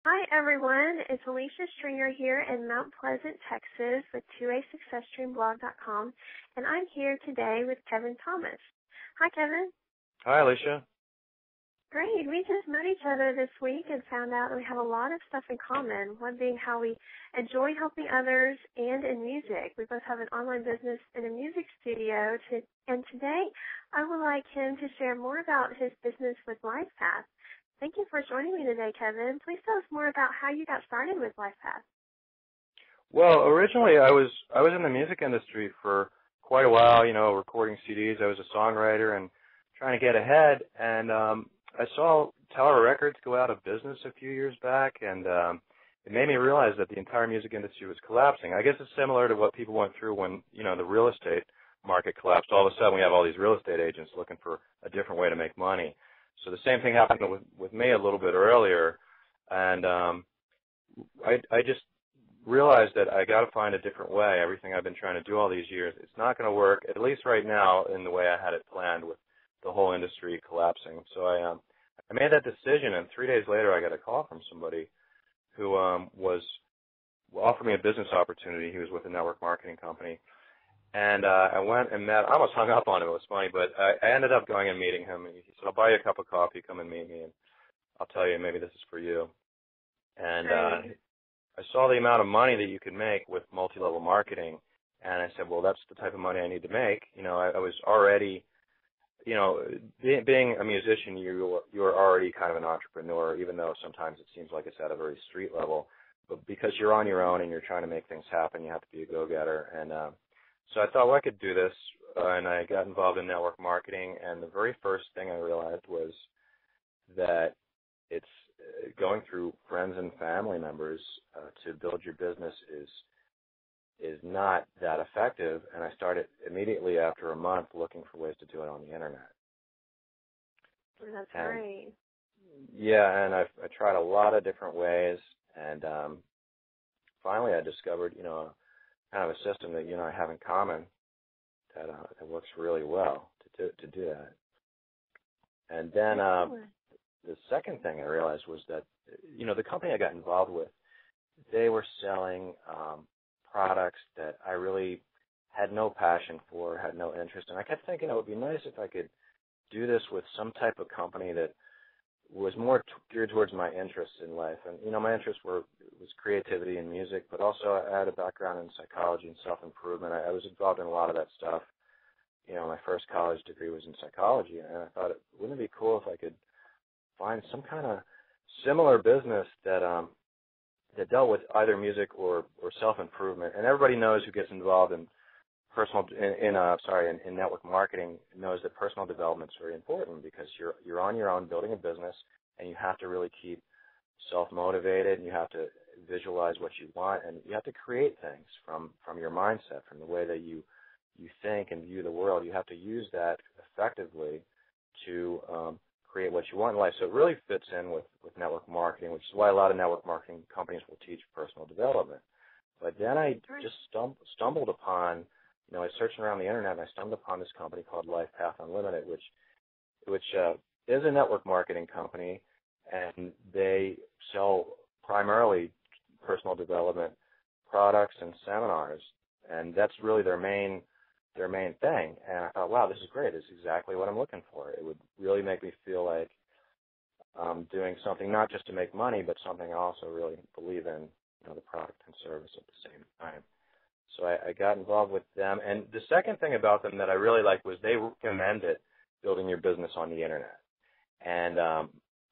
Hi, everyone. It's Alecia Stringer here in Mount Pleasant, Texas with 2asuccesstreamblog.com, and I'm here today with Kevin Thomas. Hi, Kevin. Hi, Alecia. Great. We just met each other this week and found out we have a lot of stuff in common, one being how we enjoy helping others and in music. We both have an online business and a music studio, and today I would like him to share more about his business with LifePath. Thank you for joining me today, Kevin. Please tell us more about how you got started with LifePath. Well, originally I was in the music industry for quite a while, recording CDs. I was a songwriter and trying to get ahead, and I saw Tower Records go out of business a few years back, and it made me realize that the entire music industry was collapsing. I guess it's similar to what people went through when, the real estate market collapsed. All of a sudden we have all these real estate agents looking for a different way to make money. So the same thing happened with me a little bit earlier, and I just realized that I got to find a different way. Everything I've been trying to do all these years, it's not going to work, at least right now, in the way I had it planned with the whole industry collapsing. So I made that decision, and 3 days later I got a call from somebody who was offered me a business opportunity. He was with a network marketing company. And I went and met, I almost hung up on him, it was funny, but I ended up going and meeting him. And he said, I'll buy you a cup of coffee, come and meet me, and I'll tell you, maybe this is for you. And I saw the amount of money that you could make with multi-level marketing, and I said, well, that's the type of money I need to make. I was already, being a musician, you're already kind of an entrepreneur, even though sometimes it seems like it's at a very street level. But because you're on your own and you're trying to make things happen, you have to be a go-getter. And so I thought, well, I could do this, and I got involved in network marketing, and the very first thing I realized was that it's going through friends and family members to build your business is not that effective, and I started immediately after a month looking for ways to do it on the Internet. That's great. Yeah, and I tried a lot of different ways, and finally I discovered, kind of a system that I have in common that works really well to do that. And then the second thing I realized was that the company I got involved with, they were selling products that I really had no passion for, had no interest in. I kept thinking it would be nice if I could do this with some type of company that was more geared towards my interests in life. And, my interests was creativity and music, but also I had a background in psychology and self-improvement. I was involved in a lot of that stuff. My first college degree was in psychology, and I thought, wouldn't it be cool if I could find some kind of similar business that dealt with either music or self-improvement. And everybody knows who gets involved in in network marketing knows that personal development is very important, because you're on your own building a business, and you have to really keep self-motivated, and you have to visualize what you want, and you have to create things from your mindset, from the way that you think and view the world. You have to use that effectively to create what you want in life. So it really fits in with network marketing, which is why a lot of network marketing companies will teach personal development. But then I just stumbled upon, I was searching around the Internet, and I stumbled upon this company called LifePath Unlimited, which is a network marketing company, and they sell primarily personal development products and seminars, and that's really their main thing. And I thought, wow, this is great. This is exactly what I'm looking for. It would really make me feel like I'm doing something not just to make money, but something I also really believe in, the product and service at the same time. So I got involved with them. And the second thing about them that I really liked was they recommended building your business on the Internet. And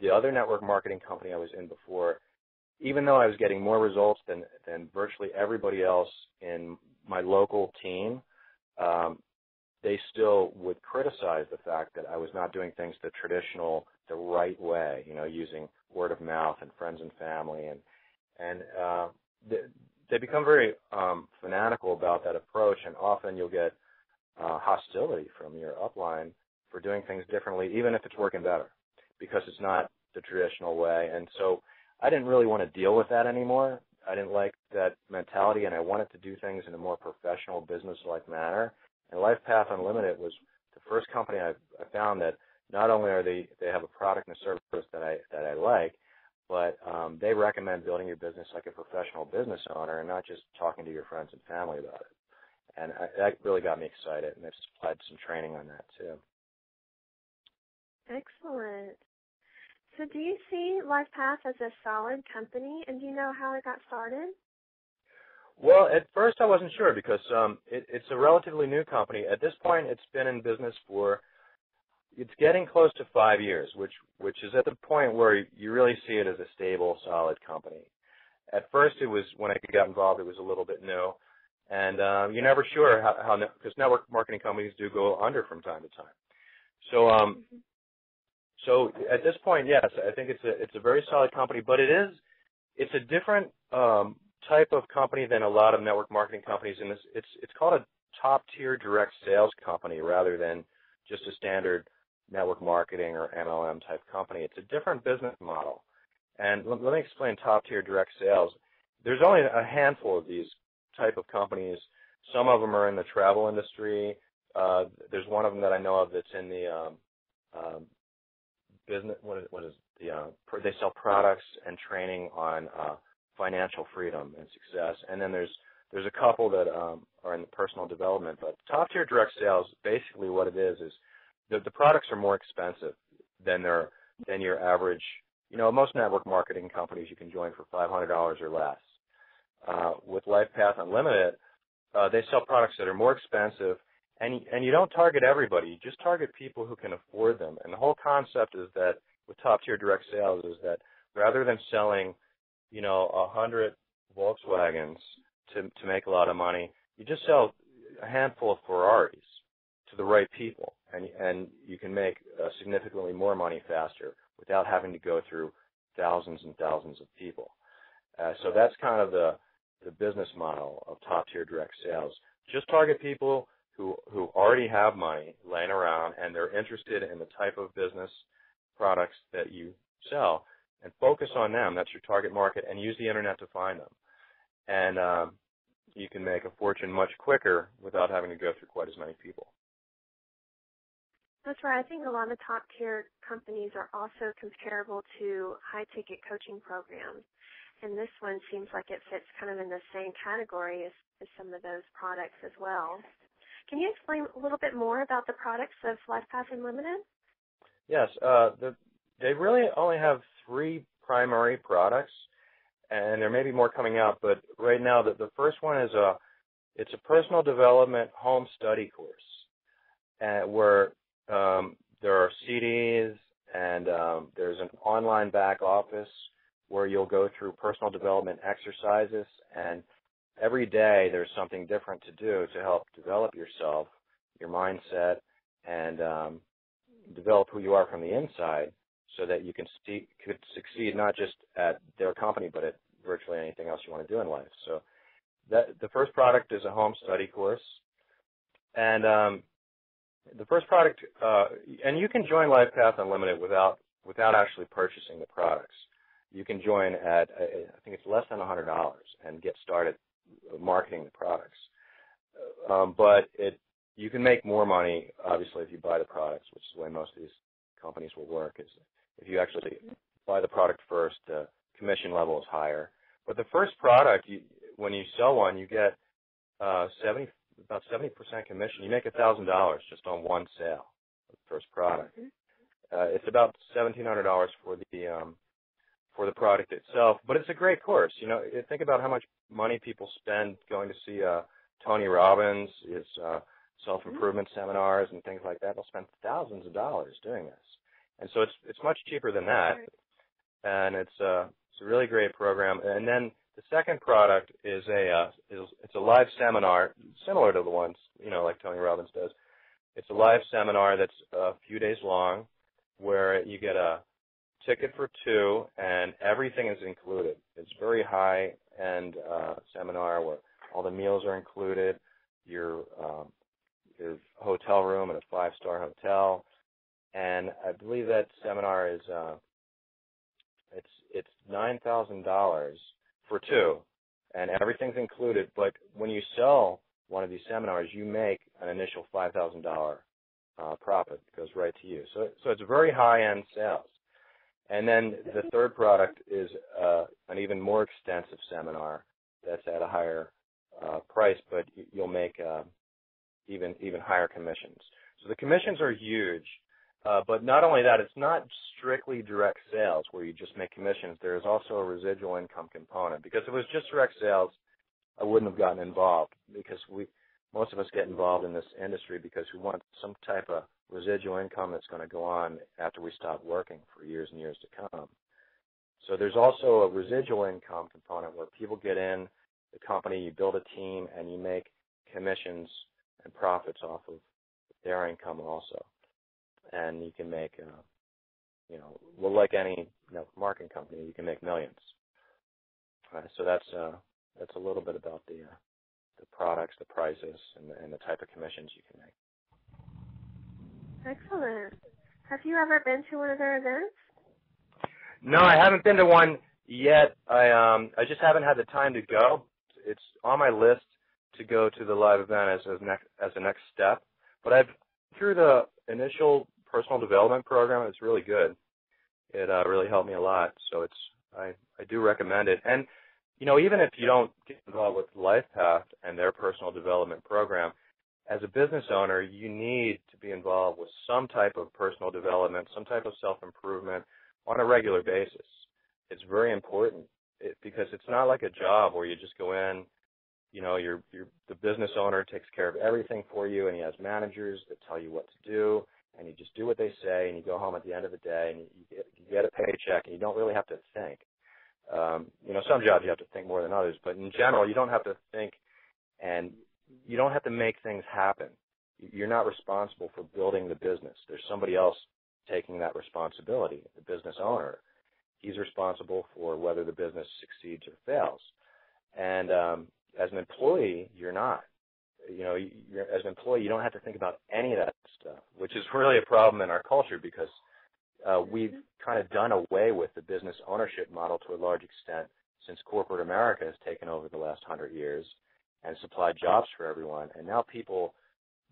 the other network marketing company I was in before, even though I was getting more results than virtually everybody else in my local team, they still would criticize the fact that I was not doing things the right way, using word of mouth and friends and family. And they become very fanatical about that approach, and often you'll get hostility from your upline for doing things differently, even if it's working better, because it's not the traditional way. And so I didn't really want to deal with that anymore. I didn't like that mentality, and I wanted to do things in a more professional, business-like manner. And LifePath Unlimited was the first company I found that not only are they have a product and a service that I like, but they recommend building your business like a professional business owner and not just talking to your friends and family about it. And that really got me excited, and I've applied some training on that too. Excellent. So do you see LifePath as a solid company, and do you know how it got started? Well, at first I wasn't sure because it's a relatively new company. At this point, it's been in business for, it's getting close to 5 years, which is at the point where you really see it as a stable, solid company. At first, it was, when I got involved, it was a little bit new, and you're never sure how because network marketing companies do go under from time to time. So, so at this point, yes, I think it's a very solid company, but it's a different type of company than a lot of network marketing companies, and it's called a top-tier direct sales company rather than just a standard network marketing or MLM type company. It's a different business model. And let me explain top-tier direct sales. There's only a handful of these type of companies. Some of them are in the travel industry. There's one of them that I know of that's in the business. What is the? They sell products and training on financial freedom and success. And then there's a couple that are in the personal development. But top-tier direct sales, basically what it is the products are more expensive than your average. You know, most network marketing companies you can join for $500 or less. With LifePath Unlimited, they sell products that are more expensive, and you don't target everybody. You just target people who can afford them. And the whole concept is that with top-tier direct sales is that rather than selling, 100 Volkswagens to make a lot of money, you just sell a handful of Ferraris to the right people, and you can make significantly more money faster without having to go through thousands and thousands of people. So that's kind of the business model of top-tier direct sales. Just target people who already have money laying around and they're interested in the type of business products that you sell, and focus on them. That's your target market, and use the internet to find them. And you can make a fortune much quicker without having to go through quite as many people. That's right. I think a lot of top-tier companies are also comparable to high-ticket coaching programs. And this one seems like it fits kind of in the same category as some of those products as well. Can you explain a little bit more about the products of LifePath Unlimited? Yes. They really only have 3 primary products, and there may be more coming out, but right now the first one is it's a personal development home study course, where there are CDs and there's an online back office where you'll go through personal development exercises, and every day there's something different to do to help develop yourself, your mindset, and develop who you are from the inside so that you could succeed not just at their company but at virtually anything else you want to do in life. So the first product is a home study course. And the first product, and you can join LifePath Unlimited without actually purchasing the products. You can join at, I think it's less than $100 and get started marketing the products. But you can make more money, obviously, if you buy the products, which is the way most of these companies will work, is if you actually buy the product first, the commission level is higher. But the first product, when you sell one, you get about 70% commission. You make $1,000 just on one sale of the first product. It's about $1,700 for the product itself, but it's a great course. Think about how much money people spend going to see Tony Robbins, his self-improvement seminars and things like that. They'll spend thousands of dollars doing this, and so it's much cheaper than that, and it's a really great program. And then the second product is it's a live seminar similar to the ones like Tony Robbins does. It's a live seminar that's a few days long, where you get a ticket for 2 and everything is included. It's very high-end seminar where all the meals are included, your hotel room at a 5-star hotel, and I believe that seminar is it's $9,000 for 2, and everything's included. But when you sell one of these seminars, you make an initial $5,000 profit. It goes right to you. So it's very high-end sales. And then the third product is an even more extensive seminar that's at a higher price, but you'll make even higher commissions. So the commissions are huge, but not only that, it's not strictly direct sales where you just make commissions. There is also a residual income component. Because if it was just direct sales, I wouldn't have gotten involved, because most of us get involved in this industry because we want some type of residual income that's going to go on after we stop working for years and years to come. So there's also a residual income component where people get in the company, you build a team, and you make commissions and profits off of their income also. And you can make, like any marketing company, you can make millions. So that's a little bit about the products, the prices, and the type of commissions you can make. Excellent. Have you ever been to one of their events? No, I haven't been to one yet. I just haven't had the time to go. It's on my list to go to the live event as a next step. But through the initial personal development program, it's really good. It really helped me a lot. So I do recommend it. And even if you don't get involved with LifePath and their personal development program, as a business owner, you need to be involved with some type of personal development, some type of self-improvement on a regular basis. It's very important because it's not like a job where you just go in, the business owner takes care of everything for you, and he has managers that tell you what to do, and you just do what they say, and you go home at the end of the day, and you get a paycheck, and you don't really have to think. Some jobs you have to think more than others, but in general, you don't have to think, and you don't have to make things happen. You're not responsible for building the business. There's somebody else taking that responsibility, the business owner. He's responsible for whether the business succeeds or fails. And as an employee, you're not. As an employee, you don't have to think about any of that stuff, which is really a problem in our culture because we've kind of done away with the business ownership model to a large extent since corporate America has taken over the last 100 years and supplied jobs for everyone. And now people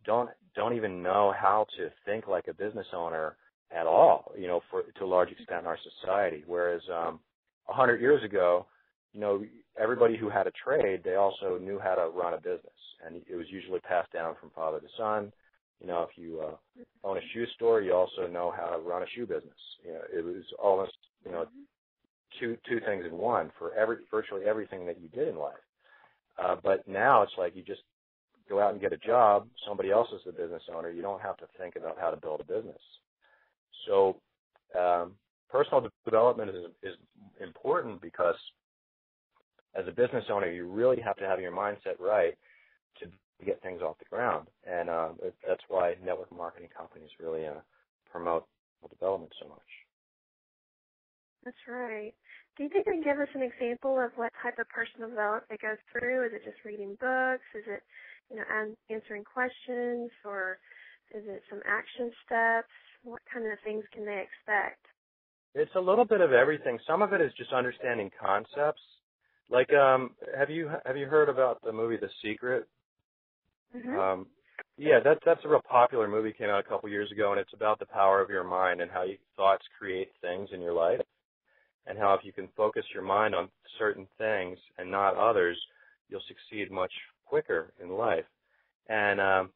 don't even know how to think like a business owner at all, to a large extent in our society. Whereas 100 years ago, everybody who had a trade, they also knew how to run a business. And it was usually passed down from father to son. If you own a shoe store, you also know how to run a shoe business. It was almost, two things in one for virtually everything that you did in life. But now it's like you just go out and get a job. Somebody else is the business owner. You don't have to think about how to build a business. So personal development is important because as a business owner, you really have to have your mindset right to get things off the ground. And that's why network marketing companies really promote development so much. That's right. Do you think you can give us an example of what type of personal development it goes through? Is it just reading books? Is it, answering questions? Or is it some action steps? What kind of things can they expect? It's a little bit of everything. Some of it is just understanding concepts. Like, have you heard about the movie The Secret? Mm-hmm. Yeah, that's a real popular movie. Came out a couple years ago, and it's about the power of your mind and how your thoughts create things in your life, and how if you can focus your mind on certain things and not others, you'll succeed much quicker in life. And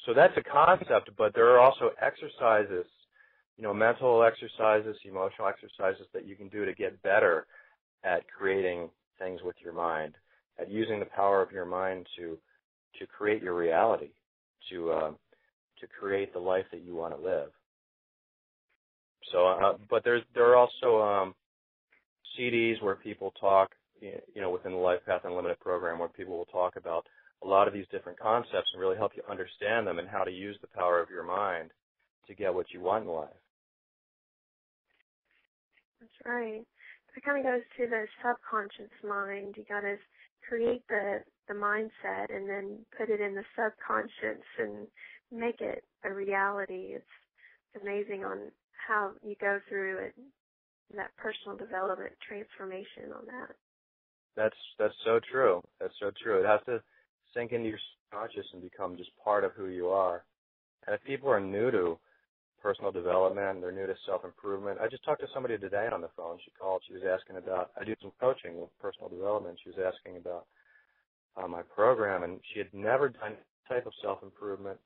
so that's a concept, but there are also exercises, mental exercises, emotional exercises that you can do to get better at creating things with your mind, at using the power of your mind to create your reality, to create the life that you want to live. So, but there are also CDs where people talk, within the LifePath Unlimited program, where people will talk about a lot of these different concepts and really help you understand them and how to use the power of your mind to get what you want in life. That's right. It kind of goes to the subconscious mind. You got to create the mindset and then put it in the subconscious and make it a reality. It's amazing on how you go through it, that personal development transformation on that. That's so true. That's so true. It has to sink into your subconscious and become just part of who you are. And if people are new to personal development. They're new to self-improvement. I just talked to somebody today on the phone. She called. She was asking about, I do some coaching with personal development. She was asking about my program, and she had never done any type of self-improvement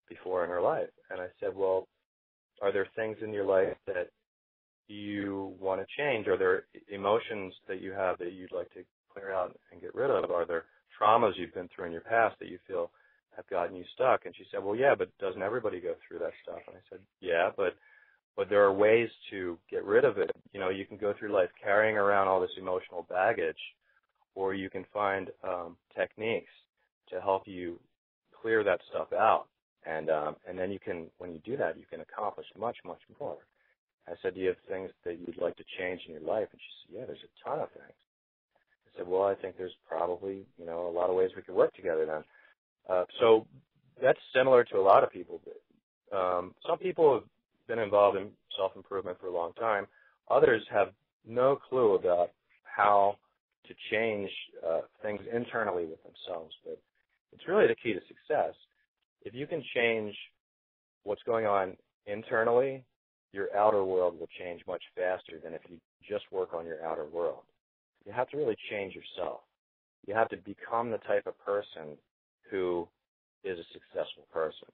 before in her life. And I said, well, are there things in your life that you want to change? Are there emotions that you have that you'd like to clear out and get rid of? Are there traumas you've been through in your past that you feel have gotten you stuck? And she said, well, yeah, but doesn't everybody go through that stuff? And I said, yeah, but there are ways to get rid of it. You know, you can go through life carrying around all this emotional baggage, or you can find techniques to help you clear that stuff out. And then you can, when you do that, you can accomplish much, much more. I said, do you have things that you'd like to change in your life? And she said, yeah, there's a ton of things. I said, well, I think there's probably, you know, a lot of ways we could work together then. So that's similar to a lot of people. Some people have been involved in self-improvement for a long time. Others have no clue about how to change things internally with themselves. But it's really the key to success. If you can change what's going on internally, your outer world will change much faster than if you just work on your outer world. You have to really change yourself. You have to become the type of person who is a successful person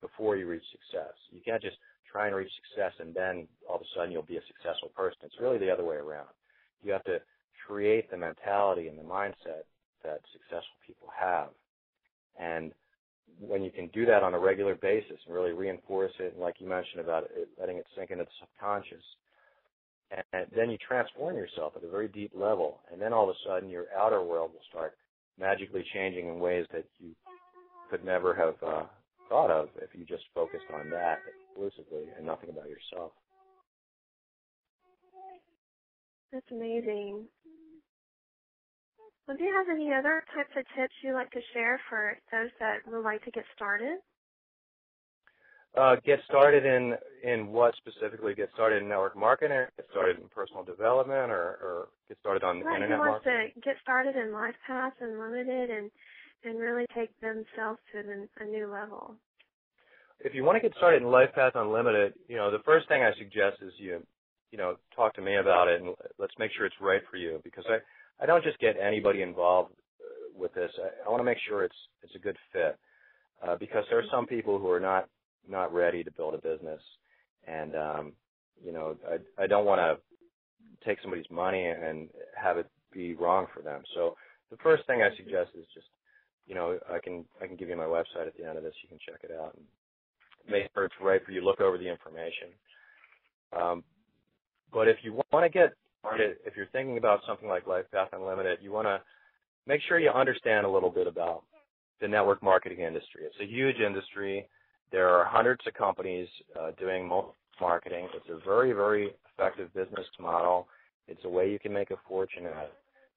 before you reach success. You can't just try and reach success and then all of a sudden you'll be a successful person. It's really the other way around. You have to create the mentality and the mindset that successful people have. And when you can do that on a regular basis and really reinforce it, and like you mentioned about it, letting it sink into the subconscious, and then you transform yourself at a very deep level, and then all of a sudden your outer world will start magically changing in ways that you could never have thought of if you just focused on that exclusively and nothing about yourself. That's amazing. Well, do you have any other types of tips you'd like to share for those that would like to get started? Get started in what specifically? Get started in network marketing, get started in personal development, or get started on internet marketing? Who wants to get started in LifePath Unlimited and really take themselves to a new level? If you want to get started in LifePath Unlimited, the first thing I suggest is you talk to me about it, and let's make sure it's right for you, because I don't just get anybody involved with this. I want to make sure it's a good fit, because there are some people who are not ready to build a business, and I don't want to take somebody's money and have it be wrong for them. So the first thing I suggest is just, I can give you my website at the end of this. You can check it out and make sure it's right for you. Look over the information. But if you want to get started, if you're thinking about something like LifePath Unlimited, you want to make sure you understand a little bit about the network marketing industry. It's a huge industry. There are hundreds of companies doing marketing. It's a very, very effective business model. It's a way you can make a fortune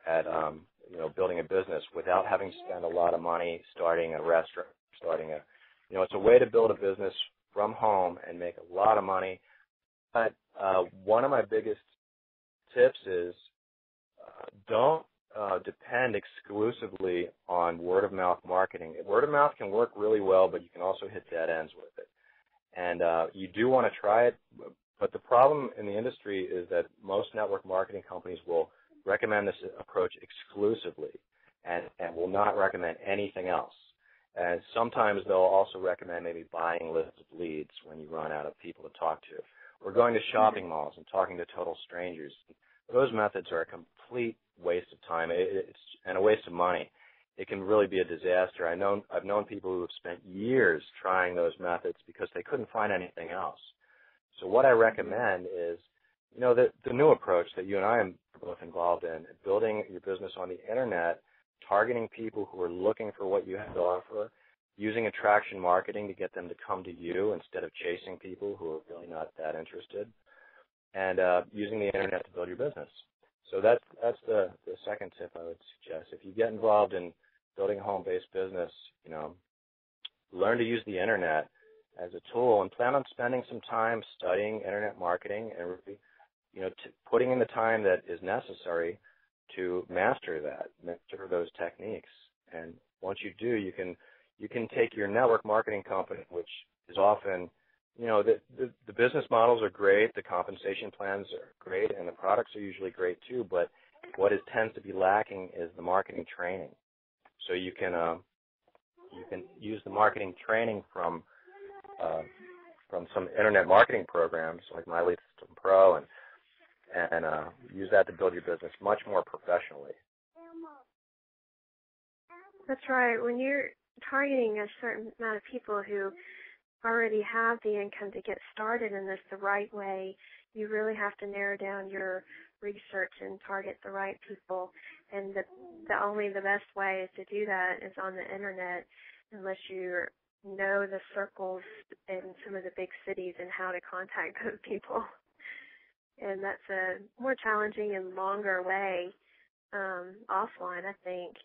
at building a business without having to spend a lot of money starting a restaurant, it's a way to build a business from home and make a lot of money. But one of my biggest tips is don't depend exclusively on word-of-mouth marketing. Word-of-mouth can work really well, but you can also hit dead ends with it. And you do want to try it, but the problem in the industry is that most network marketing companies will recommend this approach exclusively and will not recommend anything else. And sometimes they'll also recommend maybe buying lists of leads when you run out of people to talk to, or going to shopping malls and talking to total strangers. Those methods are a complete waste of time and a waste of money. It can really be a disaster. I've known people who have spent years trying those methods because they couldn't find anything else. So what I recommend is, the new approach that you and I are both involved in, building your business on the internet, targeting people who are looking for what you have to offer, using attraction marketing to get them to come to you instead of chasing people who are really not that interested, and using the internet to build your business. So that's the second tip I would suggest. If you get involved in building a home-based business, learn to use the internet as a tool and plan on spending some time studying internet marketing and really, putting in the time that is necessary to master those techniques. And once you do, you can take your network marketing company, which is often, the business models are great, the compensation plans are great, and the products are usually great too. But what tends to be lacking is the marketing training. So you can use the marketing training from some internet marketing programs like My Lead System Pro and use that to build your business much more professionally. That's right. When you're targeting a certain amount of people who already have the income to get started in this the right way, you really have to narrow down your research and target the right people. And only the best way to do that is on the internet, unless you know the circles in some of the big cities and how to contact those people. And that's a more challenging and longer way offline, I think,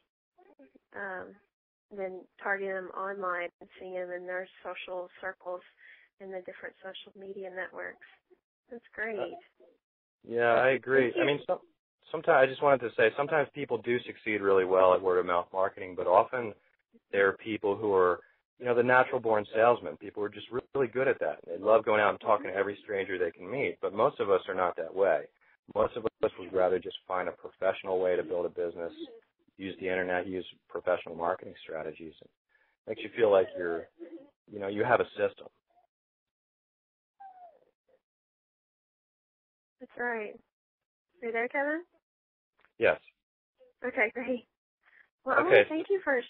than targeting them online and seeing them in their social circles in the different social media networks. That's great. Yeah, I agree. I mean, sometimes I just wanted to say sometimes people do succeed really well at word-of-mouth marketing, but often there are people who are, the natural-born salesmen. People who are just really good at that. They love going out and talking to every stranger they can meet, but most of us are not that way. Most of us would rather just find a professional way to build a business, use the internet, use professional marketing strategies. It makes you feel like you have a system. That's right. Are you there, Kevin? Yes. Okay, great. Well, I want to thank you for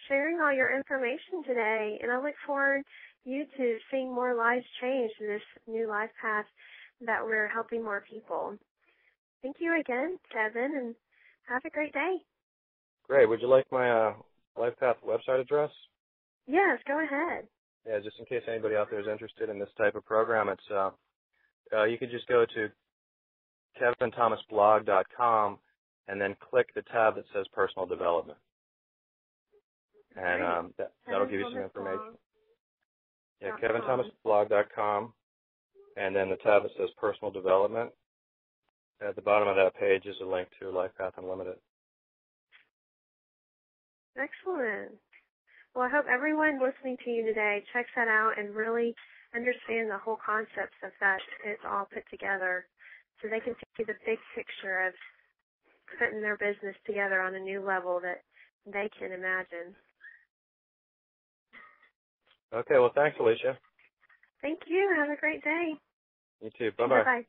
sharing all your information today, and I look forward you to seeing more lives change in this new life path that we're helping more people. Thank you again, Kevin, and have a great day. Great. Would you like my LifePath website address? Yes, go ahead. Yeah, just in case anybody out there is interested in this type of program, it's you could just go to KevinThomasBlog.com and then click the tab that says Personal Development. And that'll give you some information. Yeah, KevinThomasBlog.com, and then the tab that says Personal Development. At the bottom of that page is a link to LifePath Unlimited. Excellent. Well, I hope everyone listening to you today checks that out and really understand the whole concepts of that it's all put together so they can see the big picture of putting their business together on a new level that they can imagine. Okay, well, thanks, Alecia. Thank you. Have a great day. You too. Bye-bye. Bye-bye.